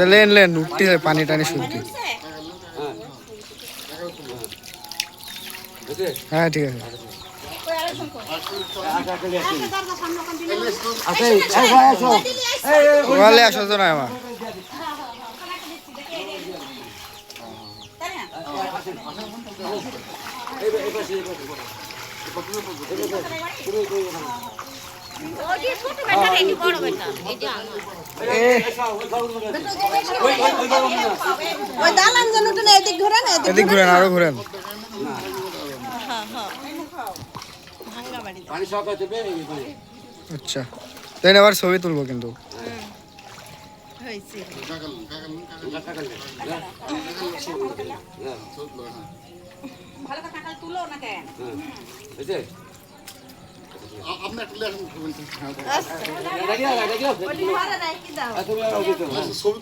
लेन लेन उठती है पानी टानी शुद्धि हाँ ठीक है वाले आसो तो ना हमारा এদিক ঘুরেন আরো ঘুরেন আচ্ছা তাই আবার ছবি তুলবো কিন্তু ছবি